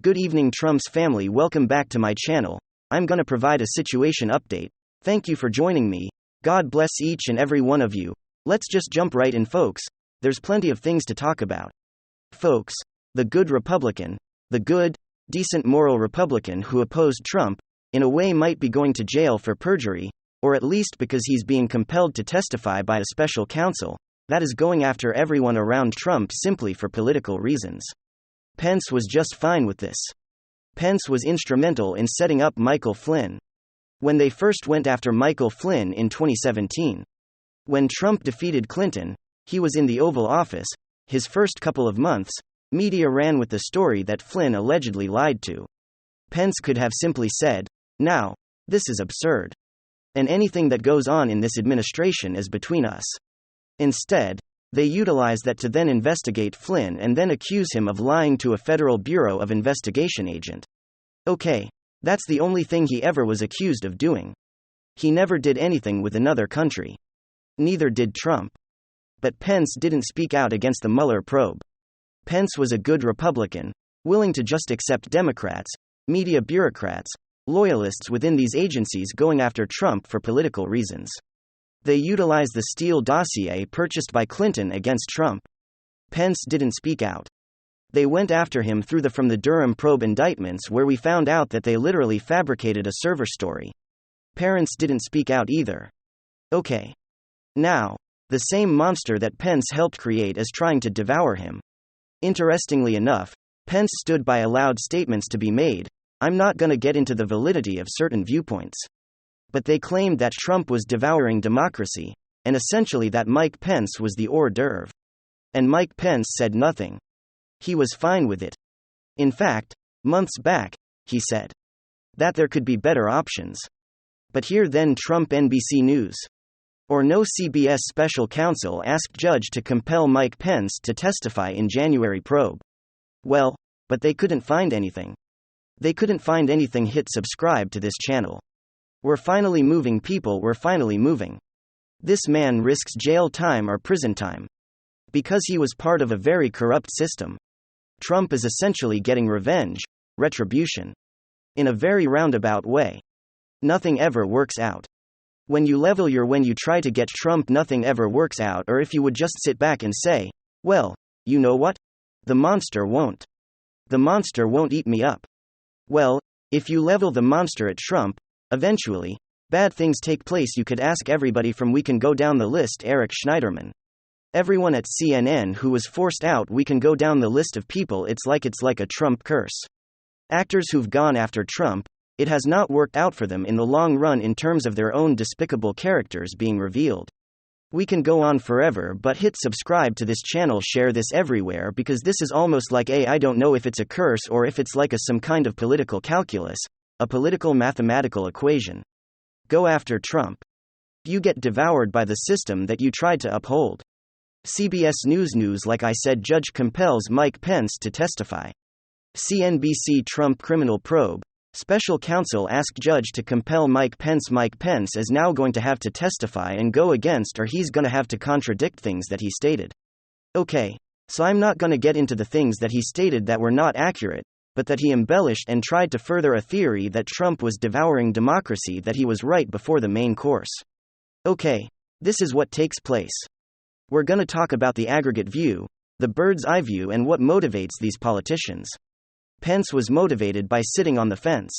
Good evening, Trump's family. Welcome back to my channel. I'm gonna provide a situation update. Thank you for joining me. God bless each and every one of you. Let's just jump right in, folks. There's plenty of things to talk about. Folks, the good Republican, the good, decent moral Republican who opposed Trump, in a way might be going to jail for perjury, or at least because he's being compelled to testify by a special counsel that is going after everyone around Trump simply for political reasons. Pence was just fine with this. Pence was instrumental in setting up Michael Flynn. When they first went after Michael Flynn in 2017. When Trump defeated Clinton, he was in the Oval Office. His first couple of months, media ran with the story that Flynn allegedly lied to. Pence could have simply said, "Now, this is absurd. And anything that goes on in this administration is between us." Instead, they utilize that to then investigate Flynn and then accuse him of lying to a Federal Bureau of Investigation agent. Okay, that's the only thing he ever was accused of doing. He never did anything with another country. Neither did Trump. But Pence didn't speak out against the Mueller probe. Pence was a good Republican, willing to just accept Democrats, media bureaucrats, loyalists within these agencies going after Trump for political reasons. They utilized the Steele dossier purchased by Clinton against Trump. Pence didn't speak out. They went after him through from the Durham probe indictments, where we found out that they literally fabricated a server story. Pence didn't speak out either. Okay. Now, the same monster that Pence helped create is trying to devour him. Interestingly enough, Pence stood by, allowed statements to be made. I'm not gonna get into the validity of certain viewpoints. But they claimed that Trump was devouring democracy, and essentially that Mike Pence was the hors d'oeuvre. And Mike Pence said nothing. He was fine with it. In fact, months back, he said that there could be better options. But here then Trump NBC News. Or no, CBS special counsel asked judge to compel Mike Pence to testify in January probe. Well, but they couldn't find anything. They couldn't find anything. Hit subscribe to this channel. We're finally moving, people, we're finally moving. This man risks jail time or prison time. Because he was part of a very corrupt system. Trump is essentially getting revenge, retribution. In a very roundabout way. Nothing ever works out. When you try to get Trump, nothing ever works out. Or if you would just sit back and say, well, you know what? The monster won't eat me up. Well, if you level the monster at Trump, eventually, bad things take place. You could ask everybody from, we can go down the list, Eric Schneiderman. Everyone at CNN who was forced out. We can go down the list of people. It's like a Trump curse. Actors who've gone after Trump, it has not worked out for them in the long run in terms of their own despicable characters being revealed. We can go on forever, but hit subscribe to this channel, share this everywhere, because this is almost like I don't know if it's a curse or if it's like some kind of political calculus. A political mathematical equation. Go after Trump. You get devoured by the system that you tried to uphold. CBS News, like I said, judge compels Mike Pence to testify. CNBC Trump criminal probe. Special counsel asked judge to compel Mike Pence. Mike Pence is now going to have to testify and go against, or he's going to have to contradict things that he stated. Okay, so I'm not going to get into the things that he stated that were not accurate, but that he embellished and tried to further a theory that Trump was devouring democracy, that he was right before the main course. Okay, this is what takes place. We're gonna talk about the aggregate view, the bird's eye view, and what motivates these politicians. Pence was motivated by sitting on the fence.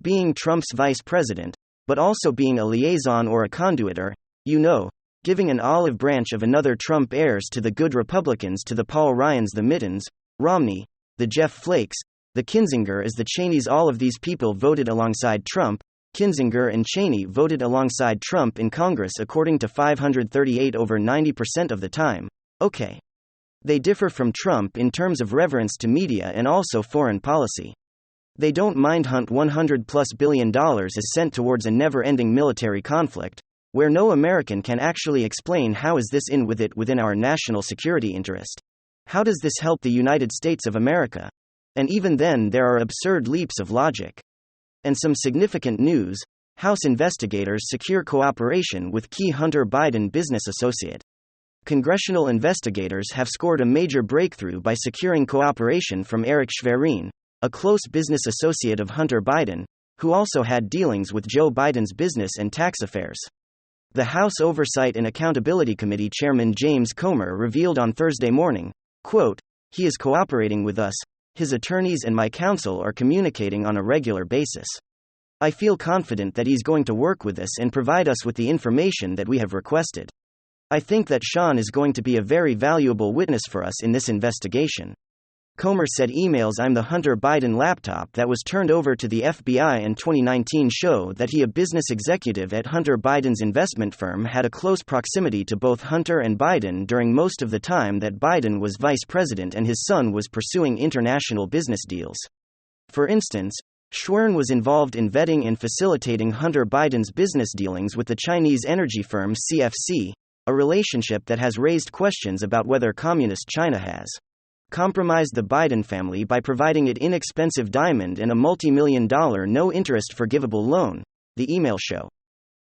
Being Trump's vice president, but also being a liaison or a conduit, or, giving an olive branch of another Trump heirs to the good Republicans, to the Paul Ryans, the Mittens, Romney, the Jeff Flakes, the Kinzinger, as the Cheneys. All of these people voted alongside Trump. Kinzinger and Cheney voted alongside Trump in Congress according to 538 over 90% of the time. Okay. They differ from Trump in terms of reverence to media and also foreign policy. They don't mind hunt $100+ billion is sent towards a never-ending military conflict, where no American can actually explain how is this in with it within our national security interest. How does this help the United States of America? And even then there are absurd leaps of logic. And some significant news: House investigators secure cooperation with key Hunter Biden business associate. Congressional investigators have scored a major breakthrough by securing cooperation from Eric Schwerin, a close business associate of Hunter Biden, who also had dealings with Joe Biden's business and tax affairs. The House Oversight and Accountability Committee Chairman James Comer revealed on Thursday morning, quote, "He is cooperating with us. His attorneys and my counsel are communicating on a regular basis. I feel confident that he's going to work with us and provide us with the information that we have requested. I think that Sean is going to be a very valuable witness for us in this investigation." Comer said emails I'm the Hunter Biden laptop that was turned over to the FBI in 2019 show that he, a business executive at Hunter Biden's investment firm, had a close proximity to both Hunter and Biden during most of the time that Biden was vice president and his son was pursuing international business deals. For instance, Schwerin was involved in vetting and facilitating Hunter Biden's business dealings with the Chinese energy firm CFC, a relationship that has raised questions about whether Communist China has compromised the Biden family by providing it inexpensive diamond and a multi-million-dollar no-interest forgivable loan, the email show.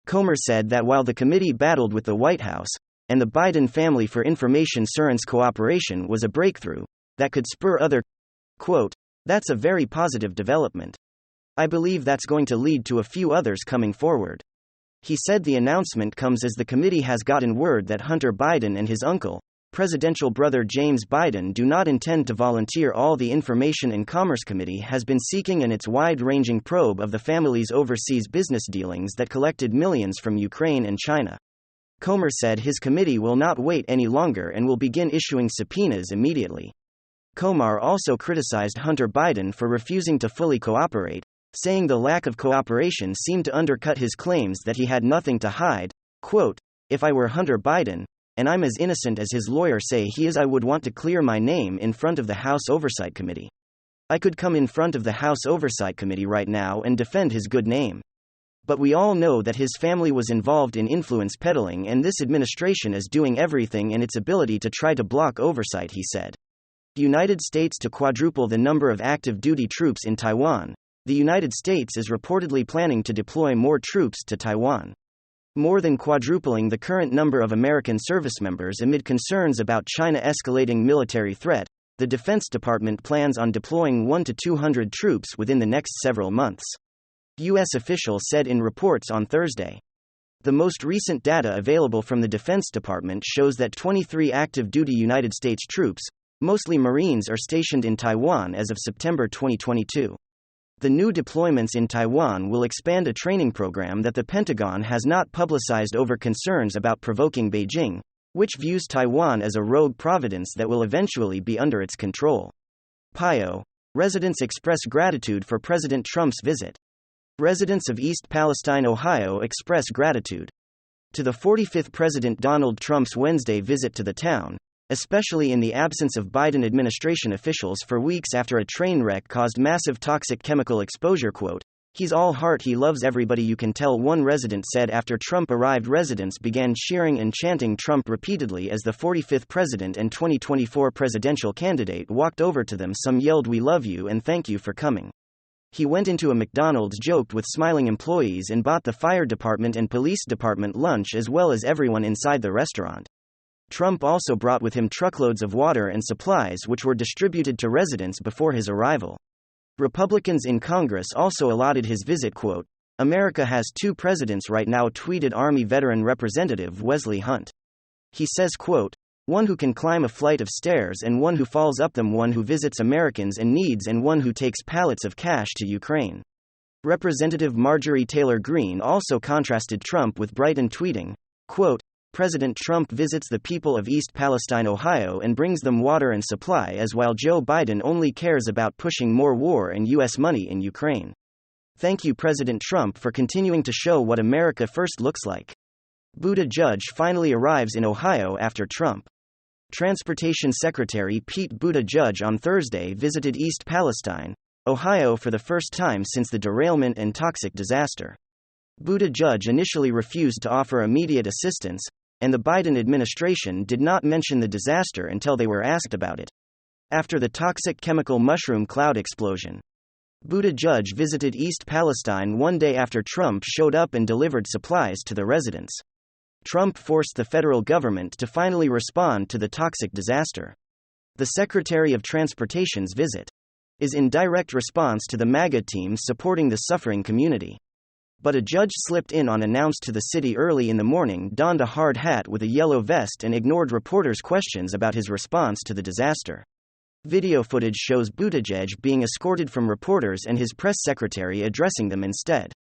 Comer said that while the committee battled with the White House, and the Biden family for information assurance cooperation was a breakthrough that could spur other, quote, "That's a very positive development. I believe that's going to lead to a few others coming forward." He said the announcement comes as the committee has gotten word that Hunter Biden and his uncle, presidential brother James Biden, do not intend to volunteer all the information and Commerce Committee has been seeking in its wide-ranging probe of the family's overseas business dealings that collected millions from Ukraine and China. Comer said his committee will not wait any longer and will begin issuing subpoenas immediately. Comer also criticized Hunter Biden for refusing to fully cooperate, saying the lack of cooperation seemed to undercut his claims that he had nothing to hide. Quote, "If I were Hunter Biden, and I'm as innocent as his lawyers say he is, I would want to clear my name in front of the House Oversight Committee. I could come in front of the House Oversight Committee right now and defend his good name. But we all know that his family was involved in influence peddling, and this administration is doing everything in its ability to try to block oversight," he said. The United States to quadruple the number of active duty troops in Taiwan. The United States is reportedly planning to deploy more troops to Taiwan, more than quadrupling the current number of American service members amid concerns about China escalating military threat. The Defense Department plans on deploying 100 to 200 troops within the next several months, U.S. officials said in reports on Thursday. The most recent data available from the Defense Department shows that 23 active duty United States troops, mostly Marines, are stationed in Taiwan as of September 2022. The new deployments in Taiwan will expand a training program that the Pentagon has not publicized over concerns about provoking Beijing, which views Taiwan as a rogue province that will eventually be under its control. PIO. Residents express gratitude for President Trump's visit. Residents of East Palestine, Ohio express gratitude to the 45th President Donald Trump's Wednesday visit to the town, especially in the absence of Biden administration officials for weeks after a train wreck caused massive toxic chemical exposure. Quote, "He's all heart, he loves everybody, you can tell," one resident said after Trump arrived. Residents began cheering and chanting Trump repeatedly as the 45th president and 2024 presidential candidate walked over to them. Some yelled, "We love you and thank you for coming." He went into a McDonald's, joked with smiling employees, and bought the fire department and police department lunch as well as everyone inside the restaurant. Trump also brought with him truckloads of water and supplies which were distributed to residents before his arrival. Republicans in Congress also allotted his visit. Quote, "America has two presidents right now," tweeted Army veteran Representative Wesley Hunt. He says, quote, "One who can climb a flight of stairs and one who falls up them, one who visits Americans in needs and one who takes pallets of cash to Ukraine." Representative Marjorie Taylor Greene also contrasted Trump with Brighton, tweeting, quote, "President Trump visits the people of East Palestine, Ohio and brings them water and supply, as while Joe Biden only cares about pushing more war and U.S. money in Ukraine. Thank you, President Trump, for continuing to show what America first looks like." Buttigieg finally arrives in Ohio after Trump. Transportation Secretary Pete Buttigieg on Thursday visited East Palestine, Ohio for the first time since the derailment and toxic disaster. Buttigieg initially refused to offer immediate assistance, and the Biden administration did not mention the disaster until they were asked about it. After the toxic chemical mushroom cloud explosion, Buttigieg visited East Palestine one day after Trump showed up and delivered supplies to the residents. Trump forced the federal government to finally respond to the toxic disaster. The Secretary of Transportation's visit is in direct response to the MAGA teams supporting the suffering community. But a judge slipped in unannounced to the city early in the morning, donned a hard hat with a yellow vest, and ignored reporters' questions about his response to the disaster. Video footage shows Buttigieg being escorted from reporters and his press secretary addressing them instead.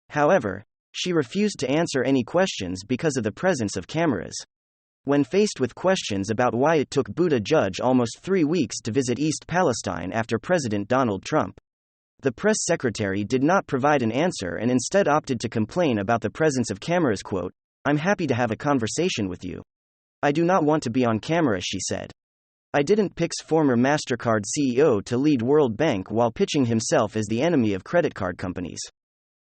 However, she refused to answer any questions because of the presence of cameras. When faced with questions about why it took Buttigieg almost 3 weeks to visit East Palestine after President Donald Trump, the press secretary did not provide an answer and instead opted to complain about the presence of cameras. Quote, "I'm happy to have a conversation with you. I do not want to be on camera," she said. I didn't pick former MasterCard CEO to lead World Bank while pitching himself as the enemy of credit card companies.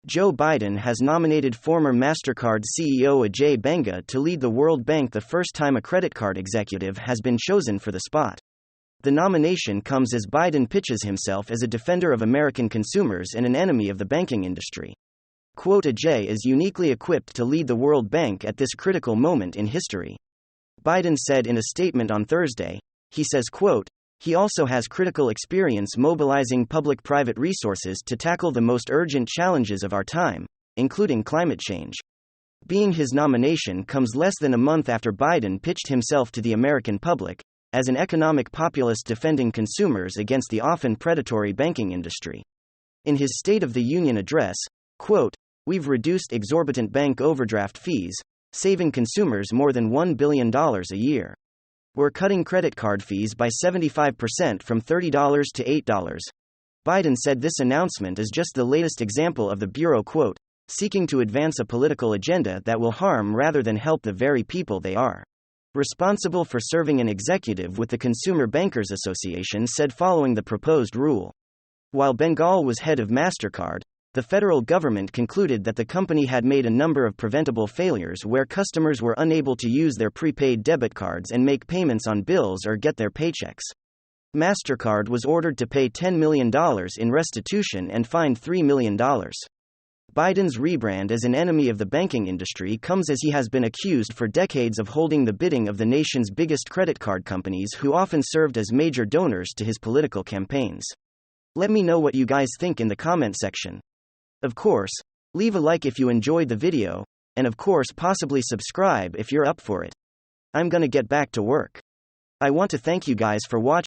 Joe Biden has nominated former MasterCard CEO Ajay Banga to lead the World Bank, the first time a credit card executive has been chosen for the spot. The nomination comes as Biden pitches himself as a defender of American consumers and an enemy of the banking industry. Quote, Ajay is uniquely equipped to lead the World Bank at this critical moment in history, Biden said in a statement on Thursday. He says, quote, he also has critical experience mobilizing public-private resources to tackle the most urgent challenges of our time, including climate change. Being his nomination comes less than a month after Biden pitched himself to the American public as an economic populist defending consumers against the often predatory banking industry. In his State of the Union address, quote, we've reduced exorbitant bank overdraft fees, saving consumers more than $1 billion a year. We're cutting credit card fees by 75% from $30 to $8. Biden said this announcement is just the latest example of the Bureau, quote, seeking to advance a political agenda that will harm rather than help the very people they are responsible for serving. An executive with the Consumer Bankers Association said following the proposed rule. While Bengal was head of MasterCard, the federal government concluded that the company had made a number of preventable failures where customers were unable to use their prepaid debit cards and make payments on bills or get their paychecks. MasterCard was ordered to pay $10 million in restitution and fined $3 million. Biden's rebrand as an enemy of the banking industry comes as he has been accused for decades of holding the bidding of the nation's biggest credit card companies, who often served as major donors to his political campaigns. Let me know what you guys think in the comment section. Of course, leave a like if you enjoyed the video, and of course possibly subscribe if you're up for it. I'm gonna get back to work. I want to thank you guys for watching.